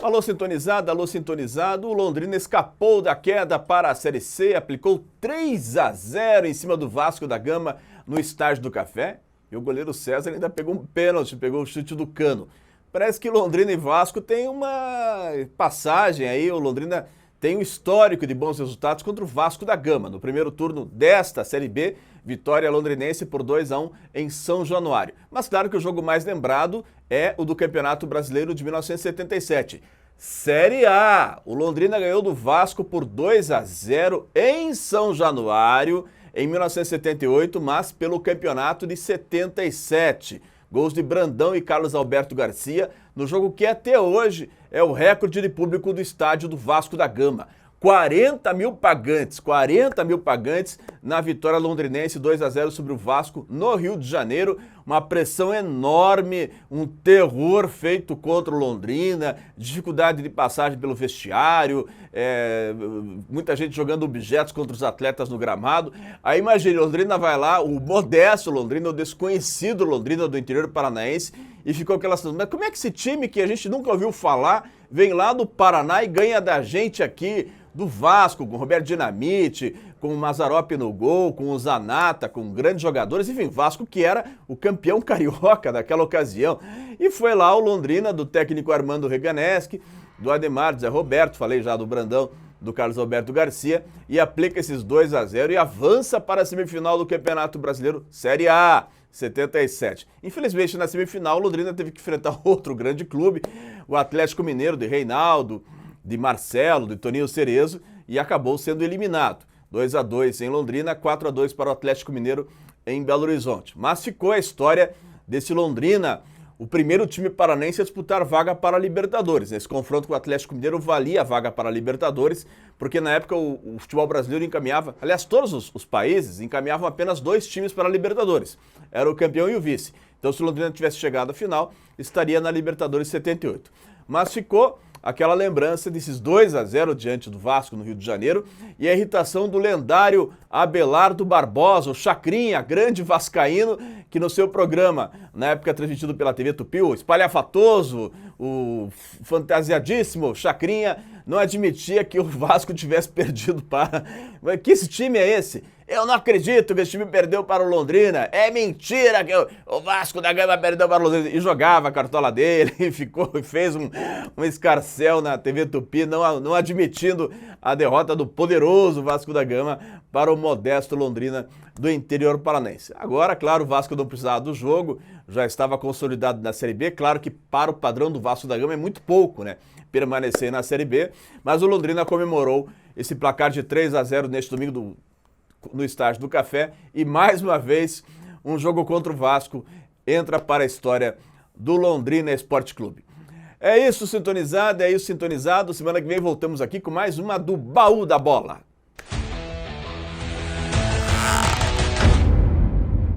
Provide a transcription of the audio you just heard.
Alô sintonizado, o Londrina escapou da queda para a Série C, aplicou 3-0 em cima do Vasco da Gama no Estádio do Café e o goleiro César ainda pegou um pênalti, pegou o chute do Cano. Parece que Londrina e Vasco tem uma passagem aí, o Londrina tem um histórico de bons resultados contra o Vasco da Gama. No primeiro turno desta Série B, vitória londrinense por 2-1 em São Januário. Mas claro que o jogo mais lembrado é o do Campeonato Brasileiro de 1977. Série A, o Londrina ganhou do Vasco por 2-0 em São Januário em 1978, mas pelo Campeonato de 77. Gols de Brandão e Carlos Alberto Garcia, no jogo que até hoje é o recorde de público do estádio do Vasco da Gama. 40 mil pagantes na vitória londrinense 2-0 sobre o Vasco no Rio de Janeiro. Uma pressão enorme, um terror feito contra o Londrina, dificuldade de passagem pelo vestiário, muita gente jogando objetos contra os atletas no gramado. Aí imagine, Londrina vai lá, o modesto Londrina, o desconhecido Londrina do interior paranaense, e ficou aquela situação, mas como é que esse time que a gente nunca ouviu falar vem lá do Paraná e ganha da gente aqui, do Vasco, com o Roberto Dinamite, com o Mazzaropi no gol, com o Zanata, com grandes jogadores, enfim, Vasco que era o campeão carioca daquela ocasião. E foi lá o Londrina, do técnico Armando Reganeschi, do Ademar, do Zé Roberto, falei já do Brandão, do Carlos Alberto Garcia, e aplica esses 2-0 e avança para a semifinal do Campeonato Brasileiro Série A. 77. Infelizmente, na semifinal, o Londrina teve que enfrentar outro grande clube, o Atlético Mineiro, de Reinaldo, de Marcelo, de Toninho Cerezo, e acabou sendo eliminado. 2-2 em Londrina, 4-2 para o Atlético Mineiro em Belo Horizonte. Mas ficou a história desse Londrina, o primeiro time paranense a disputar vaga para a Libertadores. Nesse confronto com o Atlético Mineiro valia a vaga para a Libertadores, porque na época o futebol brasileiro encaminhava, aliás, todos os países encaminhavam apenas 2 times para a Libertadores. Era o campeão e o vice. Então, se o Londrina tivesse chegado à final, estaria na Libertadores 78. Mas ficou aquela lembrança desses 2-0 diante do Vasco no Rio de Janeiro e a irritação do lendário Abelardo Barbosa, o Chacrinha, grande vascaíno, que no seu programa, na época transmitido pela TV Tupi, o espalhafatoso, o fantasiadíssimo Chacrinha, não admitia que o Vasco tivesse perdido para... Que esse time é esse? Eu não acredito que esse time perdeu para o Londrina. É mentira que o Vasco da Gama perdeu para o Londrina. E jogava a cartola dele e fez um escarcéu na TV Tupi, não admitindo a derrota do poderoso Vasco da Gama para o modesto Londrina do interior paranaense. Agora, claro, o Vasco não precisava do jogo, já estava consolidado na Série B. Claro que para o padrão do Vasco da Gama é muito pouco, né? Permanecer na Série B, mas o Londrina comemorou esse placar de 3-0 neste domingo no Estádio do Café e mais uma vez um jogo contra o Vasco entra para a história do Londrina Esporte Clube. É isso, sintonizado, é isso, sintonizado. Semana que vem voltamos aqui com mais uma do Baú da Bola.